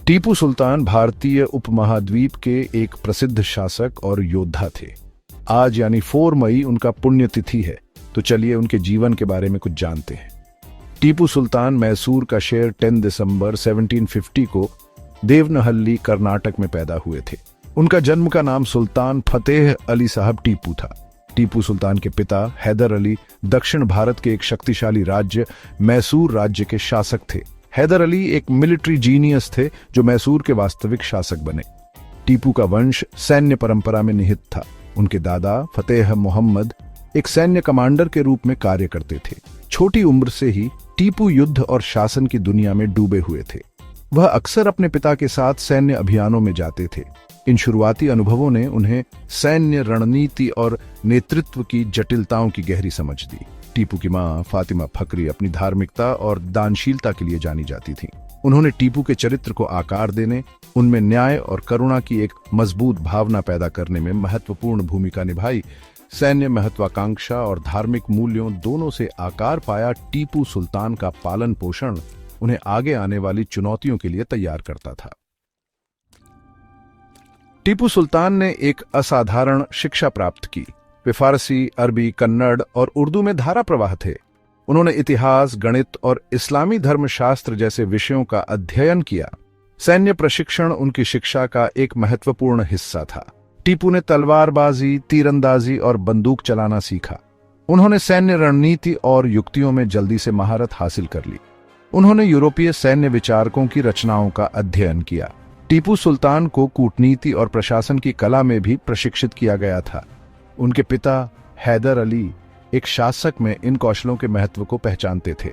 टीपू सुल्तान भारतीय उपमहाद्वीप के एक प्रसिद्ध शासक और योद्धा थे। आज यानी 4 मई उनका पुण्यतिथि है, तो चलिए उनके जीवन के बारे में कुछ जानते हैं। टीपू सुल्तान मैसूर का शहर 10 दिसंबर 1750 को देवनहल्ली कर्नाटक में पैदा हुए थे। उनका जन्म का नाम सुल्तान फतेह अली साहब टीपू था। टीपू सुल्तान के पिता हैदर अली दक्षिण भारत के एक शक्तिशाली राज्य मैसूर राज्य के शासक थे। हैदर अली एक मिलिट्री जीनियस थे जो मैसूर के वास्तविक शासक बने। टीपू का वंश सैन्य परंपरा में निहित था। उनके दादा फतेह मोहम्मद एक सैन्य कमांडर के रूप में कार्य करते थे। छोटी उम्र से ही टीपू युद्ध और शासन की दुनिया में डूबे हुए थे। वह अक्सर अपने पिता के साथ सैन्य अभियानों में जाते थे। इन शुरुआती अनुभवों ने उन्हें सैन्य रणनीति और नेतृत्व की जटिलताओं की गहरी समझ दी। टीपू की मां फातिमा फकरी अपनी धार्मिकता और दानशीलता के लिए जानी जाती थी। उन्होंने टीपू के चरित्र को आकार देने, उनमें न्याय और करुणा की एक मजबूत भावना पैदा करने में महत्वपूर्ण भूमिका निभाई। सैन्य महत्वाकांक्षा और धार्मिक मूल्यों दोनों से आकार पाया टीपू सुल्तान का पालन पोषण उन्हें आगे आने वाली चुनौतियों के लिए तैयार करता था। टीपू सुल्तान ने एक असाधारण शिक्षा प्राप्त की। वे फारसी, अरबी, कन्नड़ और उर्दू में धारा प्रवाह थे। उन्होंने इतिहास, गणित और इस्लामी धर्मशास्त्र जैसे विषयों का अध्ययन किया। सैन्य प्रशिक्षण उनकी शिक्षा का एक महत्वपूर्ण हिस्सा था। टीपू ने तलवारबाजी, तीरंदाजी और बंदूक चलाना सीखा। उन्होंने सैन्य रणनीति और युक्तियों में जल्दी से महारत हासिल कर ली। उन्होंने यूरोपीय सैन्य विचारकों की रचनाओं का अध्ययन किया। टीपू सुल्तान को कूटनीति और प्रशासन की कला में भी प्रशिक्षित किया गया था। उनके पिता हैदर अली एक शासक में इन कौशलों के महत्व को पहचानते थे।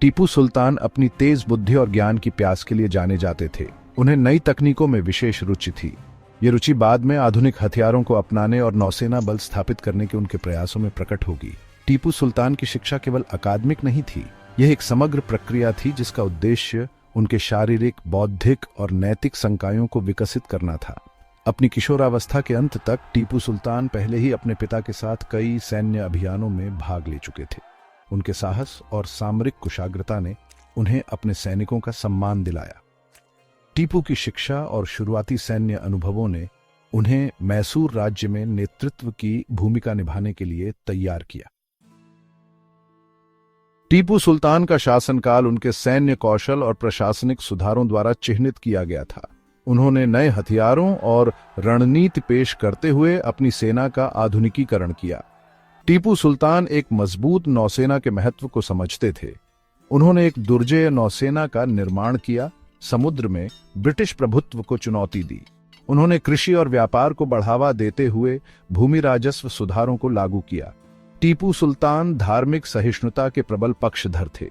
टीपू सुल्तान अपनी तेज बुद्धि और ज्ञान की प्यास के लिए जाने जाते थे। उन्हें नई तकनीकों में विशेष रुचि थी। ये रुचि बाद में आधुनिक हथियारों को अपनाने और नौसेना बल स्थापित करने के उनके प्रयासों में प्रकट होगी। टीपू सुल्तान की शिक्षा केवल अकादमिक नहीं थी, यह एक समग्र प्रक्रिया थी जिसका उद्देश्य उनके शारीरिक, बौद्धिक और नैतिक संकायों को विकसित करना था। अपनी किशोरावस्था के अंत तक टीपू सुल्तान पहले ही अपने पिता के साथ कई सैन्य अभियानों में भाग ले चुके थे। उनके साहस और सामरिक कुशाग्रता ने उन्हें अपने सैनिकों का सम्मान दिलाया। टीपू की शिक्षा और शुरुआती सैन्य अनुभवों ने उन्हें मैसूर राज्य में नेतृत्व की भूमिका निभाने के लिए तैयार किया। टीपू सुल्तान का शासनकाल उनके सैन्य कौशल और प्रशासनिक सुधारों द्वारा चिह्नित किया गया था। उन्होंने नए हथियारों और रणनीति पेश करते हुए अपनी सेना का आधुनिकीकरण किया। टीपू सुल्तान एक मजबूत नौसेना के महत्व को समझते थे। उन्होंने एक दुर्जेय नौसेना का निर्माण किया, समुद्र में ब्रिटिश प्रभुत्व को चुनौती दी। उन्होंने कृषि और व्यापार को बढ़ावा देते हुए भूमि राजस्व सुधारों को लागू किया। टीपू सुल्तान धार्मिक सहिष्णुता के प्रबल पक्षधर थे।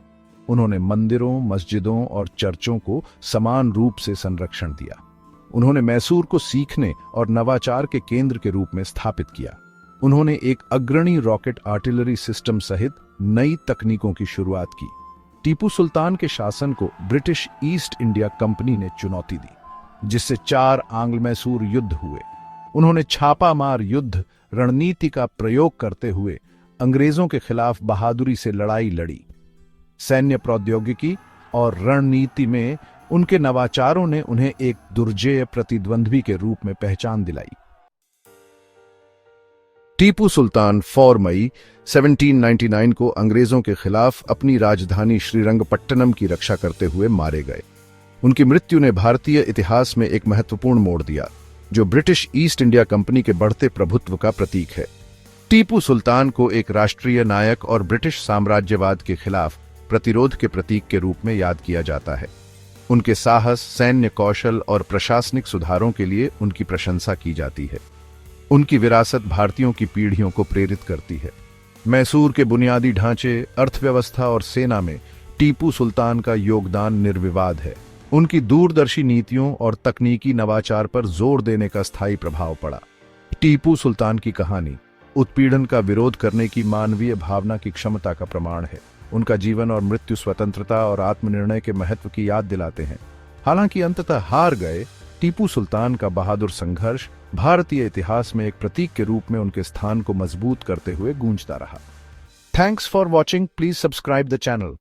उन्होंने मंदिरों, मस्जिदों और चर्चों को समान रूप से संरक्षण दिया। उन्होंने मैसूर को सीखने और नवाचार के केंद्र के रूप में स्थापित किया। उन्होंने एक अग्रणी रॉकेट आर्टिलरी सिस्टम सहित नई तकनीकों की शुरुआत की। टीपू सुल्तान के शासन को ब्रिटिश ईस्ट इंडिया कंपनी ने चुनौती दी, जिससे 4 आंग्ल मैसूर युद्ध हुए। उन्होंने छापामार युद्ध रणनीति का प्रयोग करते हुए अंग्रेजों के खिलाफ बहादुरी से लड़ाई लड़ी। सैन्य प्रौद्योगिकी और रणनीति में उनके नवाचारों ने उन्हें एक दुर्जेय प्रतिद्वंद्वी के रूप में पहचान दिलाई। टीपू सुल्तान 4 मई 1799 को अंग्रेजों के खिलाफ अपनी राजधानी श्रीरंगपट्टनम की रक्षा करते हुए मारे गए। उनकी मृत्यु ने भारतीय इतिहास में एक महत्वपूर्ण मोड़ दिया, जो ब्रिटिश ईस्ट इंडिया कंपनी के बढ़ते प्रभुत्व का प्रतीक है। टीपू सुल्तान को एक राष्ट्रीय नायक और ब्रिटिश साम्राज्यवाद के खिलाफ प्रतिरोध के प्रतीक के रूप में याद किया जाता है। उनके साहस, सैन्य कौशल और प्रशासनिक सुधारों के लिए उनकी प्रशंसा की जाती है। उनकी विरासत भारतीयों की पीढ़ियों को प्रेरित करती है। मैसूर के बुनियादी ढांचे, अर्थव्यवस्था और सेना में टीपू सुल्तान का योगदान निर्विवाद है। उनकी दूरदर्शी नीतियों और तकनीकी नवाचार पर जोर देने का स्थायी प्रभाव पड़ा। टीपू सुल्तान की कहानी उत्पीड़न का विरोध करने की मानवीय भावना की क्षमता का प्रमाण है। उनका जीवन और मृत्यु स्वतंत्रता और आत्मनिर्णय के महत्व की याद दिलाते हैं। हालांकि अंततः हार गए, टीपू सुल्तान का बहादुर संघर्ष भारतीय इतिहास में एक प्रतीक के रूप में उनके स्थान को मजबूत करते हुए गूंजता रहा। Thanks for watching. Please subscribe the channel.